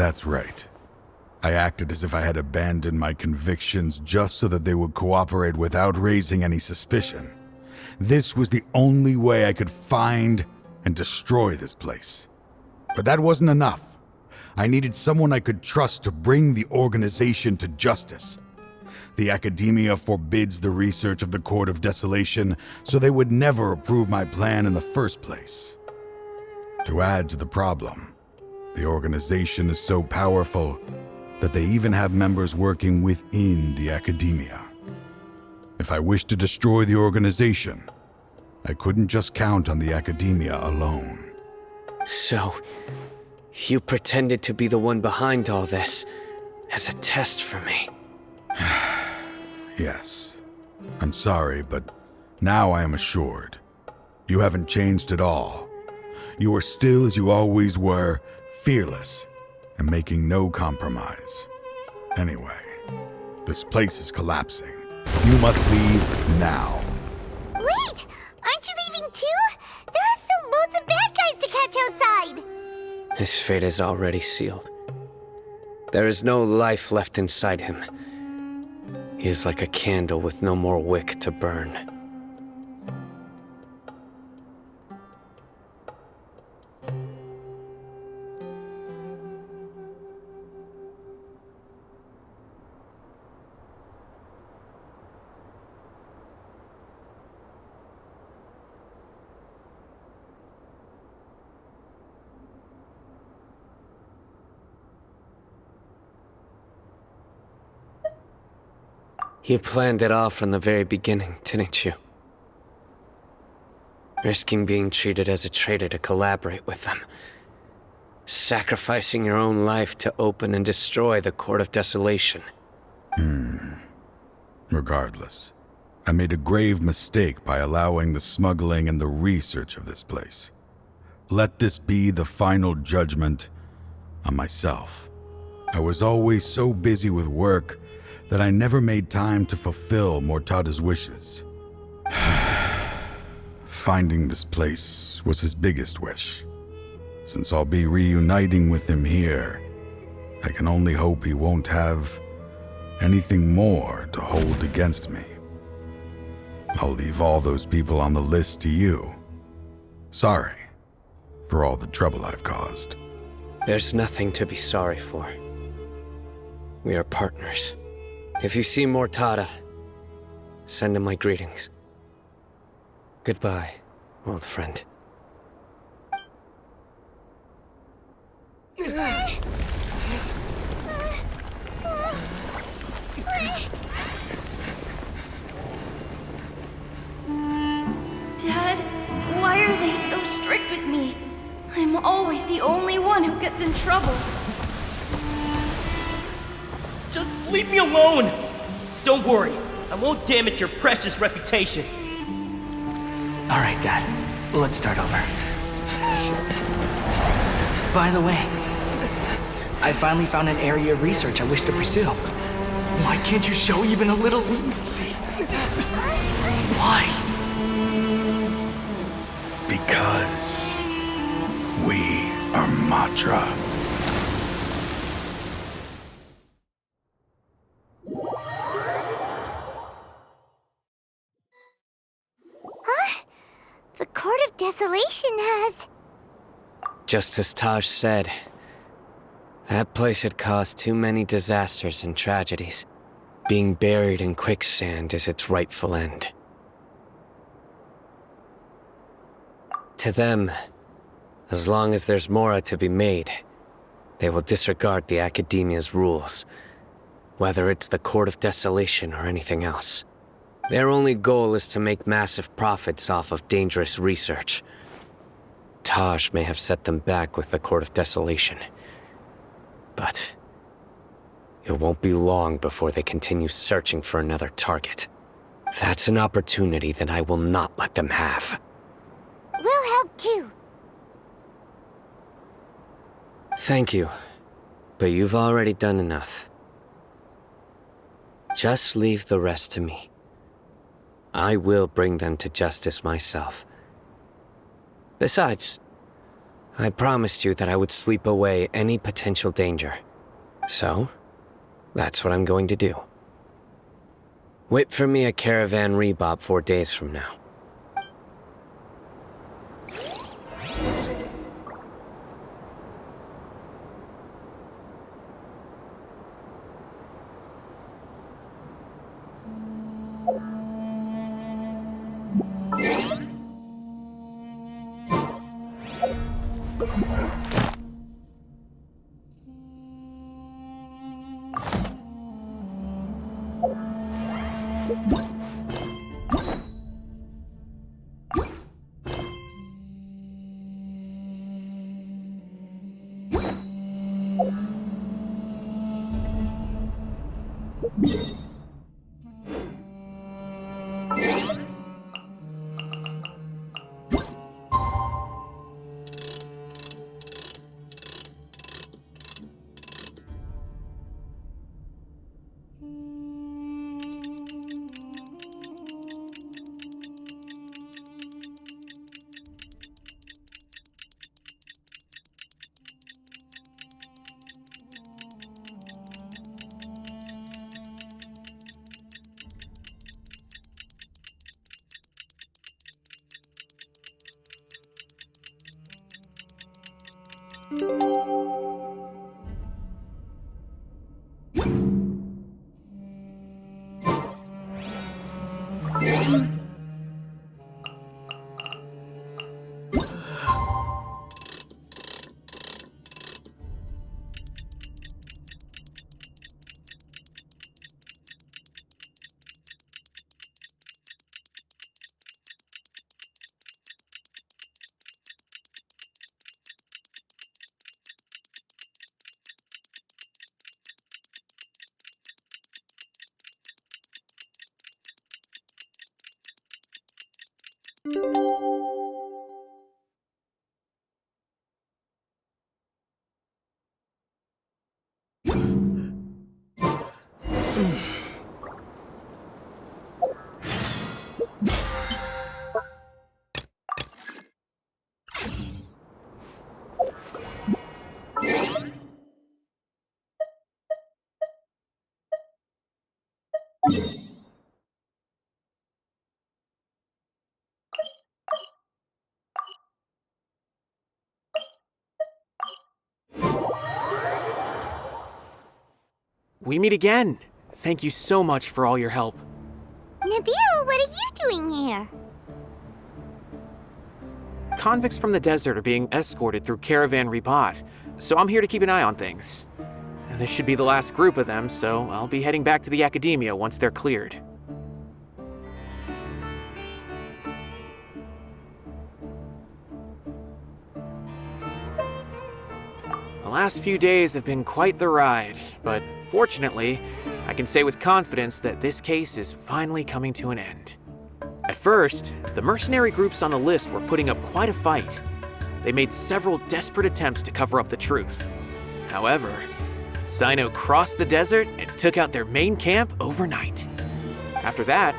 That's right. I acted as if I had abandoned my convictions just so that they would cooperate without raising any suspicion. This was the only way I could find and destroy this place. But that wasn't enough. I needed someone I could trust to bring the organization to justice. The academia forbids the research of the Court of Desolation, so they would never approve my plan in the first place. To add to the problem, the organization is so powerful that they even have members working within the academia. If I wished to destroy the organization, I couldn't just count on the academia alone. So, you pretended to be the one behind all this as a test for me. Yes. I'm sorry, but now I am assured. You haven't changed at all. You are still as you always were, fearless, and making no compromise. Anyway, this place is collapsing. You must leave now. Wait! Aren't you leaving too? There are still loads of bad guys to catch outside! His fate is already sealed. There is no life left inside him. He is like a candle with no more wick to burn. You planned it all from the very beginning, didn't you? Risking being treated as a traitor to collaborate with them. Sacrificing your own life to open and destroy the Court of Desolation. Regardless, I made a grave mistake by allowing the smuggling and the research of this place. Let this be the final judgment on myself. I was always so busy with work that I never made time to fulfill Mortada's wishes. Finding this place was his biggest wish. Since I'll be reuniting with him here, I can only hope he won't have anything more to hold against me. I'll leave all those people on the list to you. Sorry for all the trouble I've caused. There's nothing to be sorry for. We are partners. If you see Mortada, send him my greetings. Goodbye, old friend. Dad, why are they so strict with me? I'm always the only one who gets in trouble. Just leave me alone! Don't worry, I won't damage your precious reputation. Alright, Dad. Let's start over. By the way, I finally found an area of research I wish to pursue. Why can't you show even a little leniency? Why? Because we are Matra. The Court of Desolation has... Just as Taj said, that place had caused too many disasters and tragedies. Being buried in quicksand is its rightful end. To them, as long as there's more to be made, they will disregard the Academia's rules, whether it's the Court of Desolation or anything else. Their only goal is to make massive profits off of dangerous research. Taj may have set them back with the Court of Desolation, but it won't be long before they continue searching for another target. That's an opportunity that I will not let them have. We'll help too. Thank you, but you've already done enough. Just leave the rest to me. I will bring them to justice myself. Besides, I promised you that I would sweep away any potential danger. So, that's what I'm going to do. Wait for me at Caravan Rebop 4 days from now. We meet again. Thank you so much for all your help. Nabil, what are you doing here? Convicts from the desert are being escorted through Caravan Rebot, so I'm here to keep an eye on things. This should be the last group of them, so I'll be heading back to the Academia once they're cleared. The last few days have been quite the ride, but fortunately, I can say with confidence that this case is finally coming to an end. At first, the mercenary groups on the list were putting up quite a fight. They made several desperate attempts to cover up the truth. However, Sairo crossed the desert and took out their main camp overnight. After that,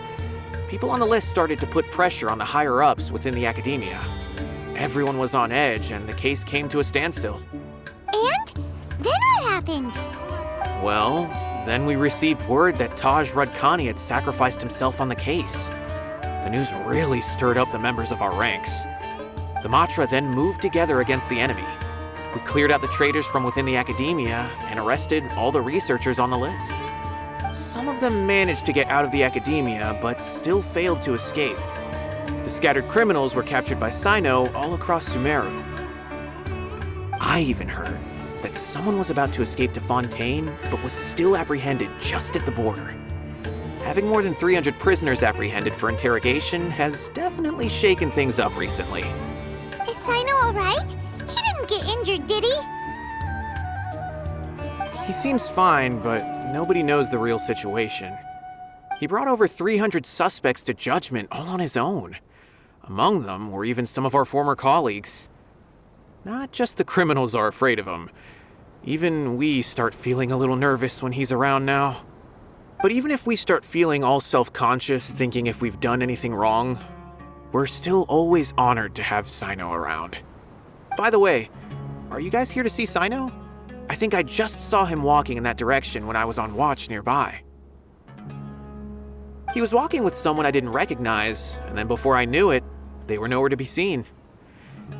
people on the list started to put pressure on the higher-ups within the Academia. Everyone was on edge and the case came to a standstill. And? Then what happened? Well, then we received word that Taj Rudkani had sacrificed himself on the case. The news really stirred up the members of our ranks. The Matra then moved together against the enemy. We cleared out the traitors from within the Academia and arrested all the researchers on the list. Some of them managed to get out of the Academia, but still failed to escape. The scattered criminals were captured by Sairo all across Sumeru. I even heard that someone was about to escape to Fontaine, but was still apprehended just at the border. Having more than 300 prisoners apprehended for interrogation has definitely shaken things up recently. Is Sairo alright? He didn't get injured, did he? He seems fine, but nobody knows the real situation. He brought over 300 suspects to judgment all on his own. Among them were even some of our former colleagues. Not just the criminals are afraid of him. Even we start feeling a little nervous when he's around now. But even if we start feeling all self-conscious, thinking if we've done anything wrong, we're still always honored to have Sairo around. By the way, are you guys here to see Sairo? I think I just saw him walking in that direction when I was on watch nearby. He was walking with someone I didn't recognize, and then before I knew it, they were nowhere to be seen.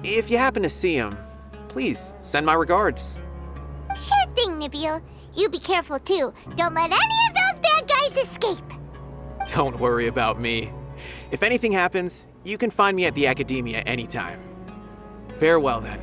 If you happen to see him, please send my regards. Sure thing, Nibiel. You be careful too. Don't let any of those bad guys escape. Don't worry about me. If anything happens, you can find me at the Academia anytime. Farewell then.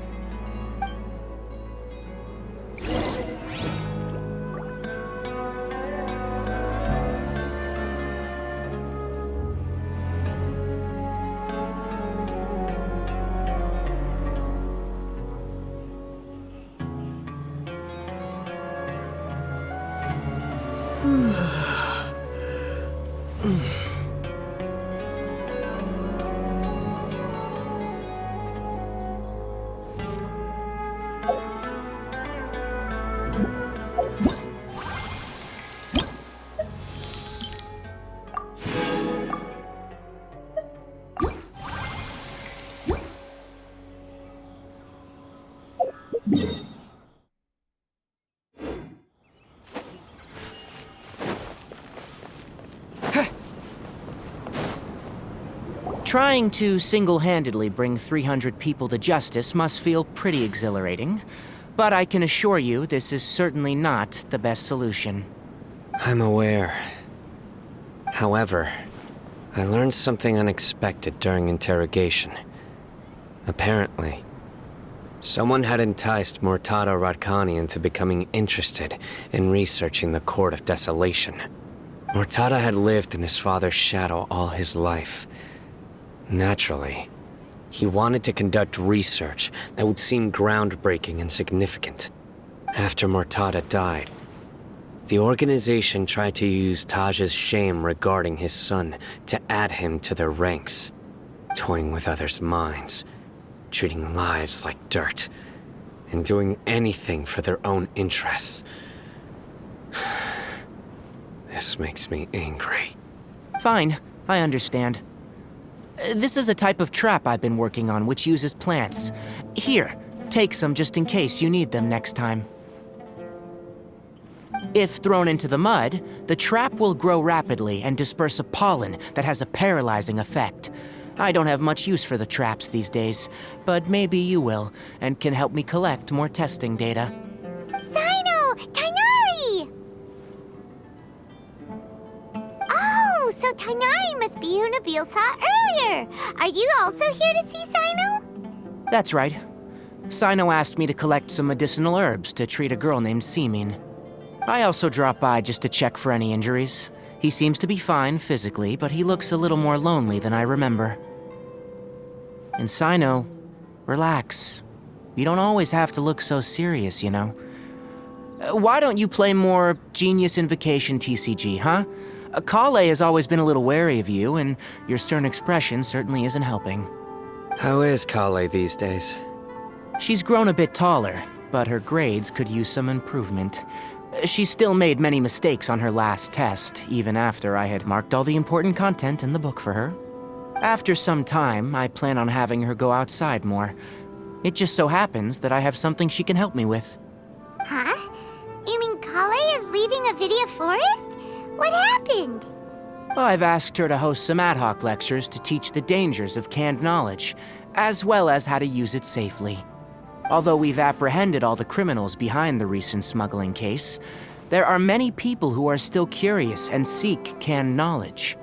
Trying to single-handedly bring 300 people to justice must feel pretty exhilarating, but I can assure you this is certainly not the best solution. I'm aware. However, I learned something unexpected during interrogation. Apparently, someone had enticed Mortada Radkani into becoming interested in researching the Court of Desolation. Mortada had lived in his father's shadow all his life. Naturally, he wanted to conduct research that would seem groundbreaking and significant. After Mortada died, the organization tried to use Taj's shame regarding his son to add him to their ranks, toying with others' minds, treating lives like dirt, and doing anything for their own interests. This makes me angry. Fine, I understand. This is a type of trap I've been working on which uses plants. Here, take some just in case you need them next time. If thrown into the mud, the trap will grow rapidly and disperse a pollen that has a paralyzing effect. I don't have much use for the traps these days, but maybe you will, and can help me collect more testing data. Sairo! Tainari! Oh, so Tainari must be who Nabil saw earlier. Are you also here to see Sairo? That's right. Sairo asked me to collect some medicinal herbs to treat a girl named Simin. I also dropped by just to check for any injuries. He seems to be fine physically, but he looks a little more lonely than I remember. And Sairo, relax. You don't always have to look so serious, you know. Why don't you play more Genius Invocation TCG, huh? Kale has always been a little wary of you, and your stern expression certainly isn't helping. How is Kale these days? She's grown a bit taller, but her grades could use some improvement. She still made many mistakes on her last test, even after I had marked all the important content in the book for her. After some time, I plan on having her go outside more. It just so happens that I have something she can help me with. Huh? You mean Kale is leaving Avidia Forest? What happened? Well, I've asked her to host some ad hoc lectures to teach the dangers of canned knowledge, as well as how to use it safely. Although we've apprehended all the criminals behind the recent smuggling case, there are many people who are still curious and seek canned knowledge.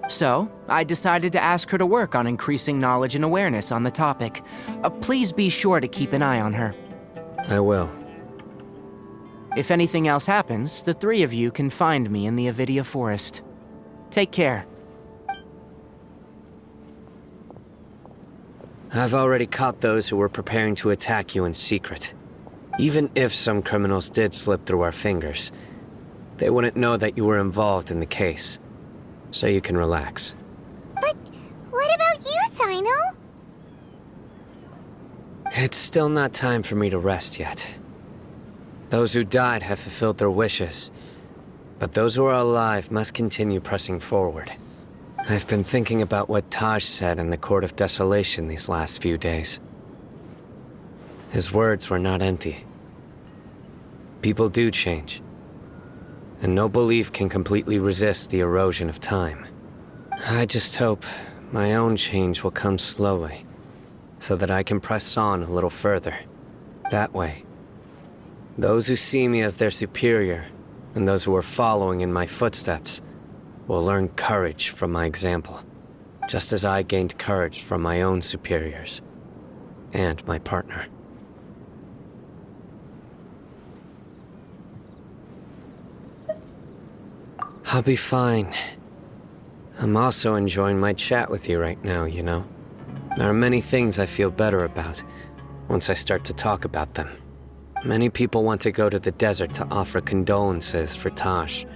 So, I decided to ask her to work on increasing knowledge and awareness on the topic. Please be sure to keep an eye on her. I will. If anything else happens, the three of you can find me in the Avidia Forest. Take care. I've already caught those who were preparing to attack you in secret. Even if some criminals did slip through our fingers, they wouldn't know that you were involved in the case. So you can relax. But what about you, Sairo? It's still not time for me to rest yet. Those who died have fulfilled their wishes, but those who are alive must continue pressing forward. I've been thinking about what Taj said in the Court of Desolation these last few days. His words were not empty. People do change, and no belief can completely resist the erosion of time. I just hope my own change will come slowly, so that I can press on a little further. That way, those who see me as their superior, and those who are following in my footsteps, will learn courage from my example, just as I gained courage from my own superiors, and my partner. I'll be fine. I'm also enjoying my chat with you right now, you know? There are many things I feel better about once I start to talk about them. Many people want to go to the desert to offer condolences for Taj,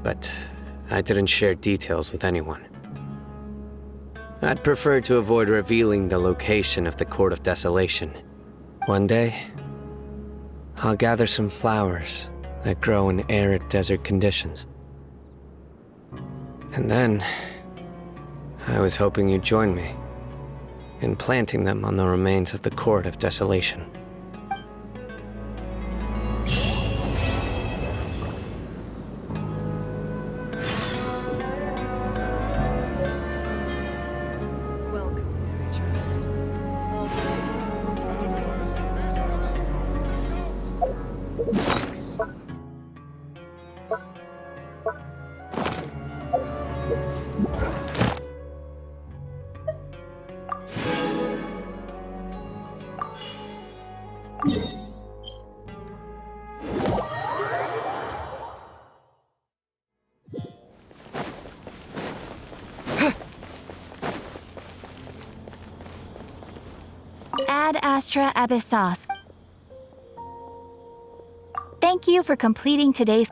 but I didn't share details with anyone. I'd prefer to avoid revealing the location of the Court of Desolation. One day, I'll gather some flowers that grow in arid desert conditions. And then, I was hoping you'd join me in planting them on the remains of the Court of Desolation. Ad Astra Abyssos. Thank you for completing today's...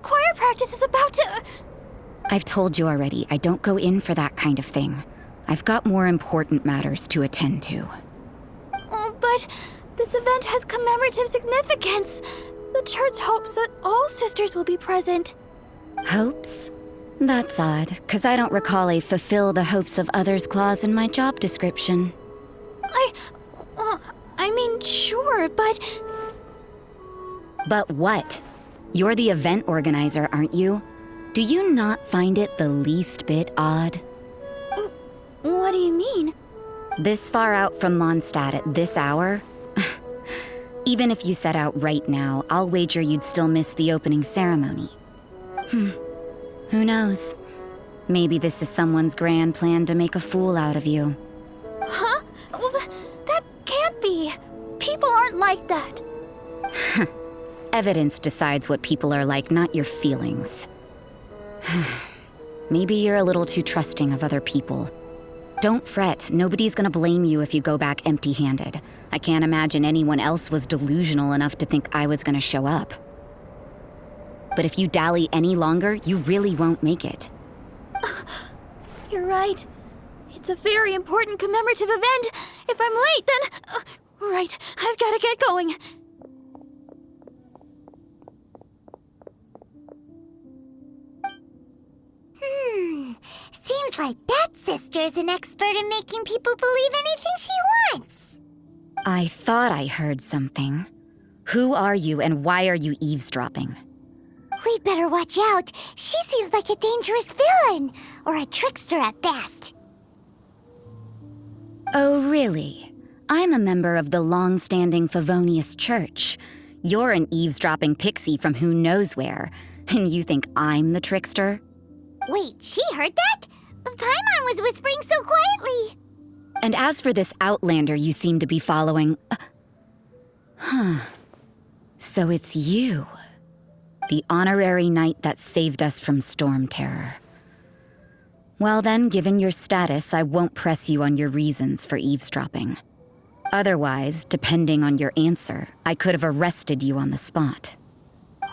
Choir practice is about to... I've told you already, I don't go in for that kind of thing. I've got more important matters to attend to. Oh, but this event has commemorative significance. The church hopes that all sisters will be present. Hopes? That's odd, 'cause I don't recall a fulfill the hopes of others clause in my job description. I mean, sure, but... But what? You're the event organizer, aren't you? Do you not find it the least bit odd? What do you mean? This far out from Mondstadt at this hour? Even if you set out right now, I'll wager you'd still miss the opening ceremony. Who knows? Maybe this is someone's grand plan to make a fool out of you. Huh? Well, that can't be. People aren't like that. Evidence decides what people are like, not your feelings. Maybe you're a little too trusting of other people. Don't fret, nobody's gonna blame you if you go back empty-handed. I can't imagine anyone else was delusional enough to think I was gonna show up. But if you dally any longer, you really won't make it. You're right. It's a very important commemorative event. If I'm late, then... right, I've gotta get going. Seems like that sister's an expert in making people believe anything she wants. I thought I heard something. Who are you and why are you eavesdropping? We'd better watch out. She seems like a dangerous villain, or a trickster at best. Oh, really? I'm a member of the long-standing Favonius Church. You're an eavesdropping pixie from who knows where, and you think I'm the trickster? Wait, she heard that? But Paimon was whispering so quietly. And as for this outlander you seem to be following... So it's you. The honorary knight that saved us from storm terror. Well then, given your status, I won't press you on your reasons for eavesdropping. Otherwise, depending on your answer, I could have arrested you on the spot.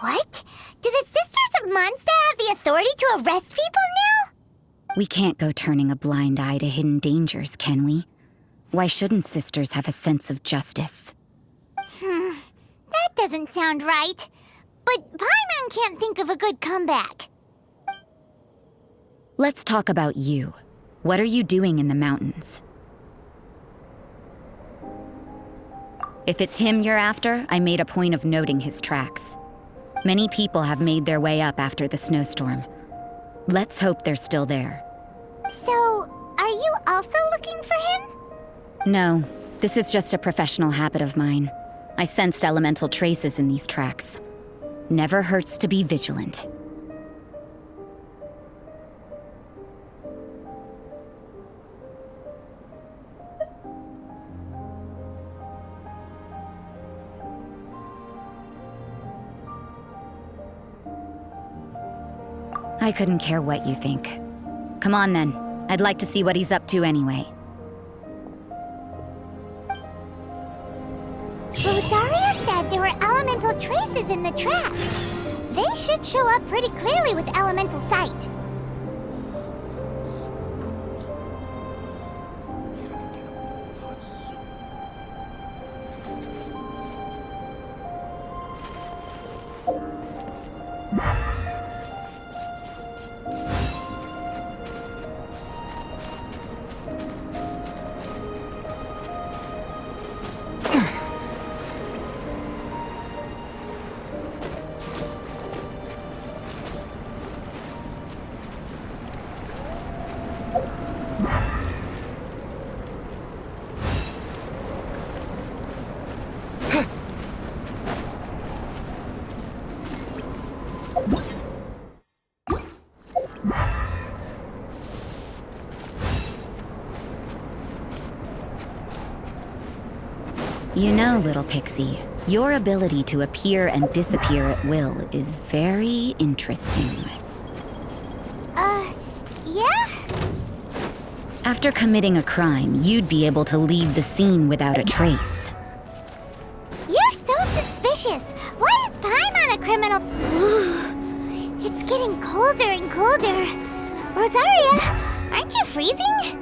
What? Do the Sisters of Mondstadt have the authority to arrest people now? We can't go turning a blind eye to hidden dangers, can we? Why shouldn't sisters have a sense of justice? That doesn't sound right. But Paimon can't think of a good comeback. Let's talk about you. What are you doing in the mountains? If it's him you're after, I made a point of noting his tracks. Many people have made their way up after the snowstorm. Let's hope they're still there. So, are you also looking for him? No, this is just a professional habit of mine. I sensed elemental traces in these tracks. Never hurts to be vigilant. I couldn't care what you think. Come on then. I'd like to see what he's up to anyway. Rosaria said there were elemental traces in the tracks. They should show up pretty clearly with elemental sight. You know, little pixie, your ability to appear and disappear at will is very interesting. Yeah? After committing a crime, you'd be able to leave the scene without a trace. You're so suspicious. Why is Paimon a criminal? It's getting colder and colder. Rosaria, aren't you freezing?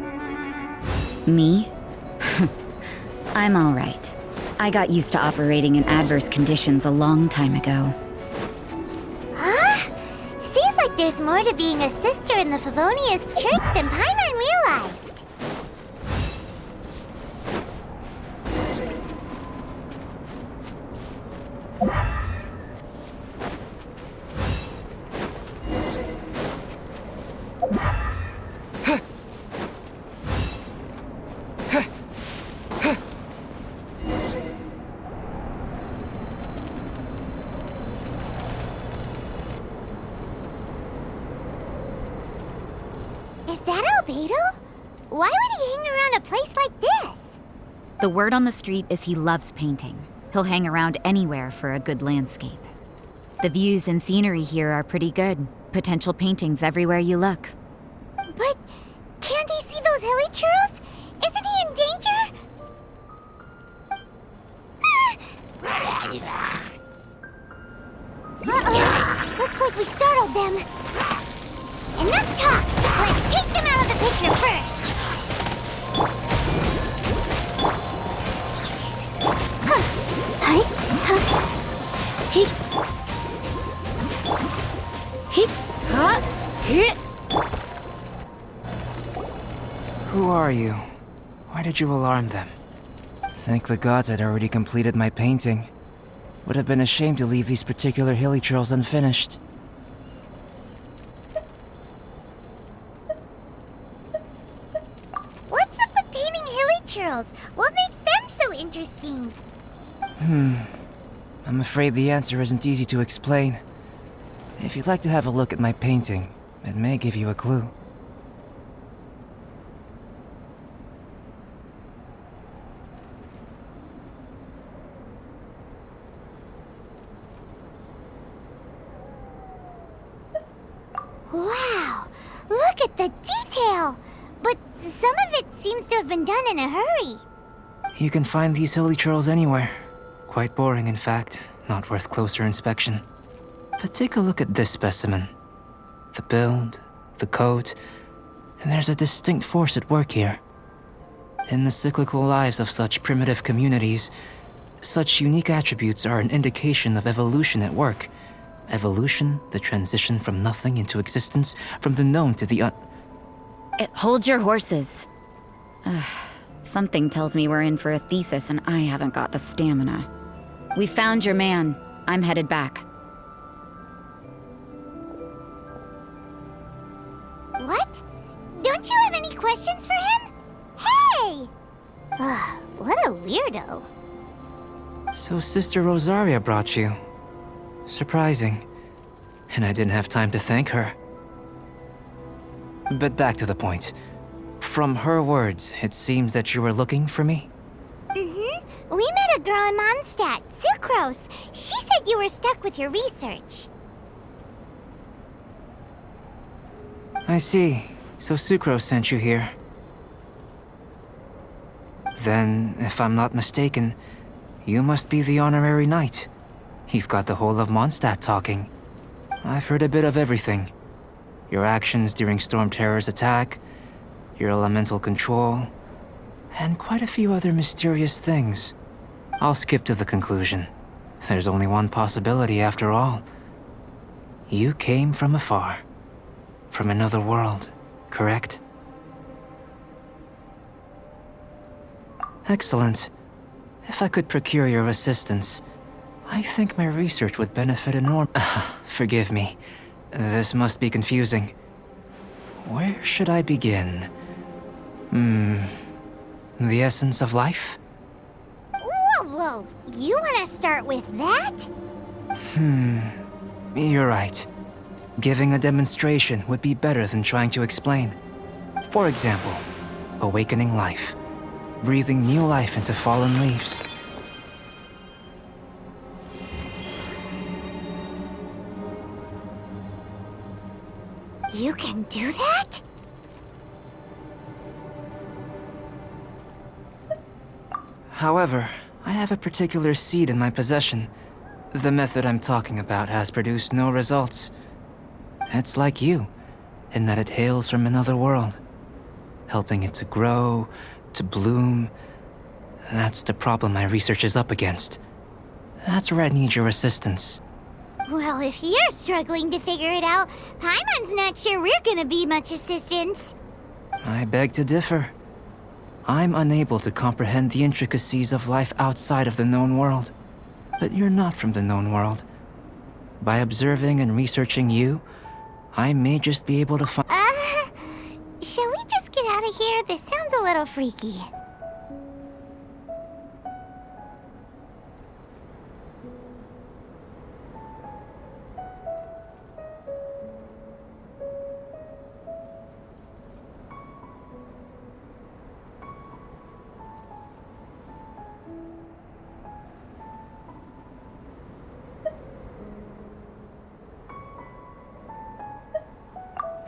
Me? I'm all right. I got used to operating in adverse conditions a long time ago. Huh? Seems like there's more to being a sister in the Favonius Church than Paimon realized. Albedo? Why would he hang around a place like this? The word on the street is he loves painting. He'll hang around anywhere for a good landscape. The views and scenery here are pretty good. Potential paintings everywhere you look. But can't he see those hilly churros? Isn't he in danger? Uh-oh. Looks like we startled them. Enough talk! Let's take them out of the picture first! Who are you? Why did you alarm them? Thank the gods I'd already completed my painting. Would have been a shame to leave these particular hilly trails unfinished. What's up with painting hilly churros? What makes them so interesting? I'm afraid the answer isn't easy to explain. If you'd like to have a look at my painting, it may give you a clue. Wow! Look at the detail! But some of it seems to have been done in a hurry. You can find these hilly trails anywhere. Quite boring, in fact. Not worth closer inspection. But take a look at this specimen. The build, the coat, and there's a distinct force at work here. In the cyclical lives of such primitive communities, such unique attributes are an indication of evolution at work. Evolution, the transition from nothing into existence, from the known to the Hold your horses. Something tells me we're in for a thesis and I haven't got the stamina. We found your man. I'm headed back. What? Don't you have any questions for him? Hey! What a weirdo. So Sister Rosaria brought you. Surprising. And I didn't have time to thank her. But back to the point. From her words, it seems that you were looking for me? We met a girl in Mondstadt, Sucrose. She said you were stuck with your research. I see. So Sucrose sent you here. Then, if I'm not mistaken, you must be the honorary knight. You've got the whole of Mondstadt talking. I've heard a bit of everything. Your actions during Storm Terror's attack, your elemental control, and quite a few other mysterious things. I'll skip to the conclusion. There's only one possibility after all. You came from afar. From another world, correct? Excellent. If I could procure your assistance, I think my research would benefit enormously. Forgive me. This must be confusing. Where should I begin? The essence of life? Whoa. You want to start with that? You're right. Giving a demonstration would be better than trying to explain. For example, awakening life. Breathing new life into fallen leaves. You can do that? However, I have a particular seed in my possession. The method I'm talking about has produced no results. It's like you, in that it hails from another world. Helping it to grow, to bloom. That's the problem my research is up against. That's where I need your assistance. Well, if you're struggling to figure it out, Paimon's not sure we're gonna be much assistance. I beg to differ. I'm unable to comprehend the intricacies of life outside of the known world. But you're not from the known world. By observing and researching you, I may just be able to find— Shall we just get out of here? This sounds a little freaky.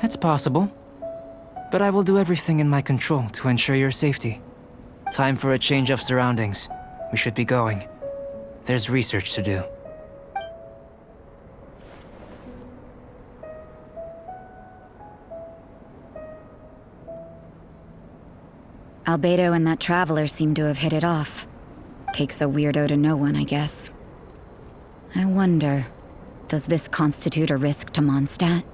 It's possible. But I will do everything in my control to ensure your safety. Time for a change of surroundings. We should be going. There's research to do. Albedo and that traveler seem to have hit it off. Takes a weirdo to know one, I guess. I wonder, does this constitute a risk to Mondstadt?